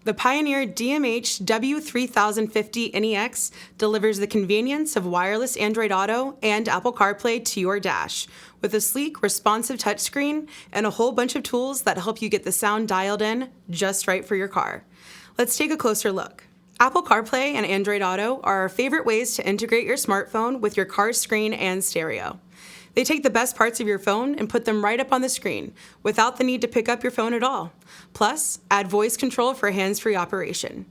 The Pioneer DMH-W3050NEX delivers the convenience of wireless Android Auto and Apple CarPlay to your dash, with a sleek, responsive touchscreen and a whole bunch of tools that help you get the sound dialed in just right for your car. Let's take a closer look. Apple CarPlay and Android Auto are our favorite ways to integrate your smartphone with your car's screen and stereo. They take the best parts of your phone and put them right up on the screen, without the need to pick up your phone at all. Plus, add voice control for hands-free operation.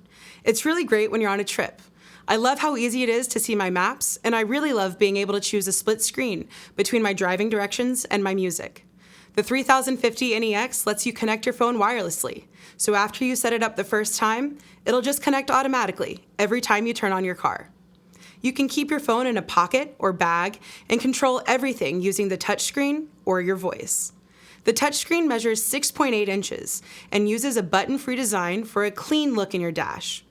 It's really great when you're on a trip. I love how easy it is to see my maps, and I really love being able to choose a split screen between my driving directions and my music. The 3050NEX lets you connect your phone wirelessly, so after you set it up the first time, it'll just connect automatically every time you turn on your car. You can keep your phone in a pocket or bag and control everything using the touchscreen or your voice. The touchscreen measures 6.8 inches and uses a button-free design for a clean look in your dash.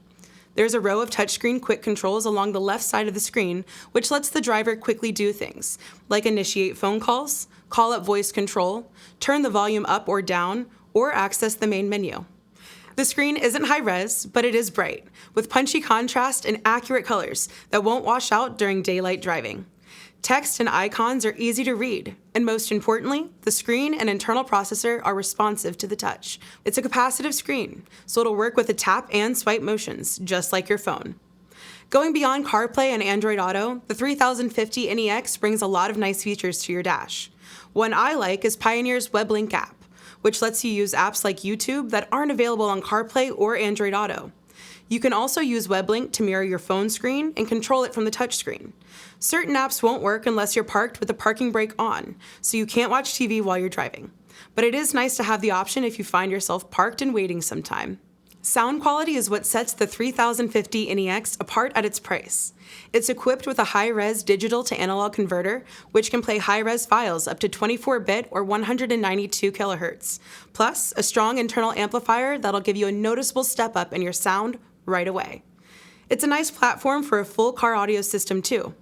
There's a row of touchscreen quick controls along the left side of the screen, which lets the driver quickly do things, like initiate phone calls, call up voice control, turn the volume up or down, or access the main menu. The screen isn't high-res, but it is bright, with punchy contrast and accurate colors that won't wash out during daylight driving. Text and icons are easy to read, and most importantly, the screen and internal processor are responsive to the touch. It's a capacitive screen, so it'll work with the tap and swipe motions, just like your phone. Going beyond CarPlay and Android Auto, the 3050NEX brings a lot of nice features to your dash. One I like is Pioneer's WebLink app, which lets you use apps like YouTube that aren't available on CarPlay or Android Auto. You can also use WebLink to mirror your phone screen and control it from the touchscreen. Certain apps won't work unless you're parked with the parking brake on, so you can't watch TV while you're driving. But it is nice to have the option if you find yourself parked and waiting sometime. Sound quality is what sets the 3050NEX apart at its price. It's equipped with a high-res digital to analog converter, which can play high-res files up to 24-bit or 192 kHz, plus a strong internal amplifier that'll give you a noticeable step up in your sound right away. It's a nice platform for a full car audio system too.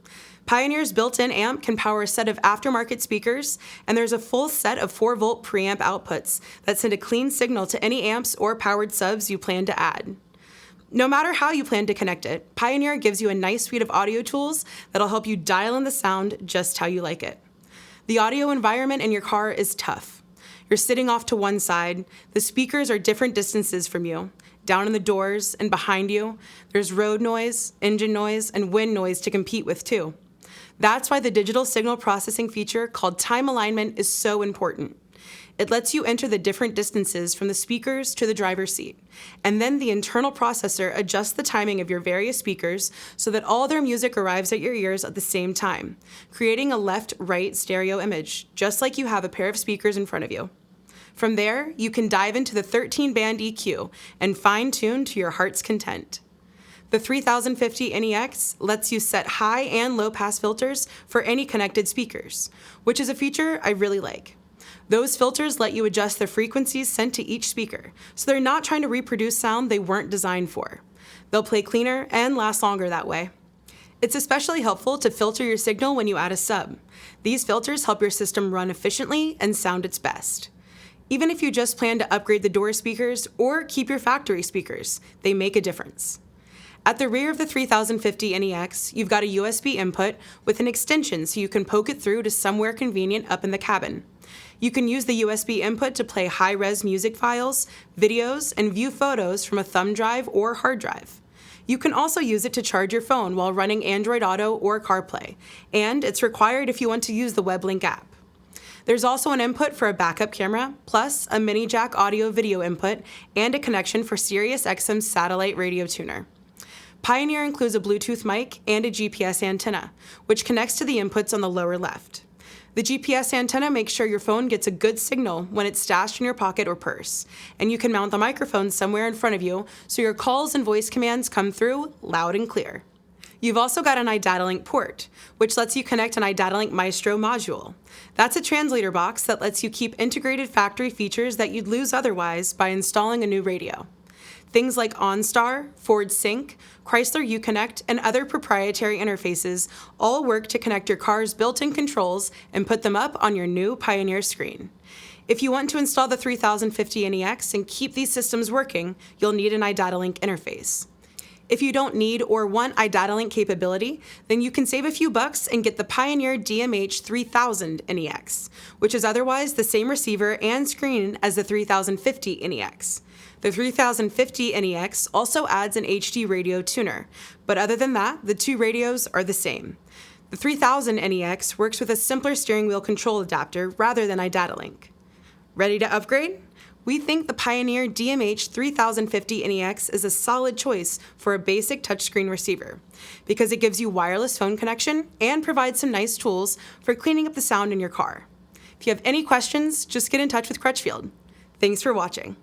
Pioneer's built-in amp can power a set of aftermarket speakers, and there's a full set of 4-volt preamp outputs that send a clean signal to any amps or powered subs you plan to add. No matter how you plan to connect it, Pioneer gives you a nice suite of audio tools that'll help you dial in the sound just how you like it. The audio environment in your car is tough. You're sitting off to one side, the speakers are different distances from you. Down in the doors and behind you, there's road noise, engine noise, and wind noise to compete with too. That's why the digital signal processing feature called time alignment is so important. It lets you enter the different distances from the speakers to the driver's seat, and then the internal processor adjusts the timing of your various speakers so that all their music arrives at your ears at the same time, creating a left-right stereo image, just like you have a pair of speakers in front of you. From there, you can dive into the 13-band EQ and fine-tune to your heart's content. The 3050NEX lets you set high and low pass filters for any connected speakers, which is a feature I really like. Those filters let you adjust the frequencies sent to each speaker, so they're not trying to reproduce sound they weren't designed for. They'll play cleaner and last longer that way. It's especially helpful to filter your signal when you add a sub. These filters help your system run efficiently and sound its best. Even if you just plan to upgrade the door speakers or keep your factory speakers, they make a difference. At the rear of the 3050NEX, you've got a USB input with an extension so you can poke it through to somewhere convenient up in the cabin. You can use the USB input to play high-res music files, videos, and view photos from a thumb drive or hard drive. You can also use it to charge your phone while running Android Auto or CarPlay, and it's required if you want to use the WebLink app. There's also an input for a backup camera, plus a mini jack audio-video input and a connection for SiriusXM's satellite radio tuner. Pioneer includes a Bluetooth mic and a GPS antenna, which connects to the inputs on the lower left. The GPS antenna makes sure your phone gets a good signal when it's stashed in your pocket or purse, and you can mount the microphone somewhere in front of you so your calls and voice commands come through loud and clear. You've also got an iDatalink port, which lets you connect an iDatalink Maestro module. That's a translator box that lets you keep integrated factory features that you'd lose otherwise by installing a new radio. Things like OnStar, Ford Sync, Chrysler Uconnect, and other proprietary interfaces all work to connect your car's built-in controls and put them up on your new Pioneer screen. If you want to install the 3050NEX and keep these systems working, you'll need an iDatalink interface. If you don't need or want iDatalink capability, then you can save a few bucks and get the Pioneer DMH-W3050NEX, which is otherwise the same receiver and screen as the 3050NEX. The 3050NEX also adds an HD radio tuner, but other than that, the two radios are the same. The 3000NEX works with a simpler steering wheel control adapter rather than iDatalink. Ready to upgrade? We think the Pioneer DMH-3050NEX is a solid choice for a basic touchscreen receiver because it gives you wireless phone connection and provides some nice tools for cleaning up the sound in your car. If you have any questions, just get in touch with Crutchfield. Thanks for watching.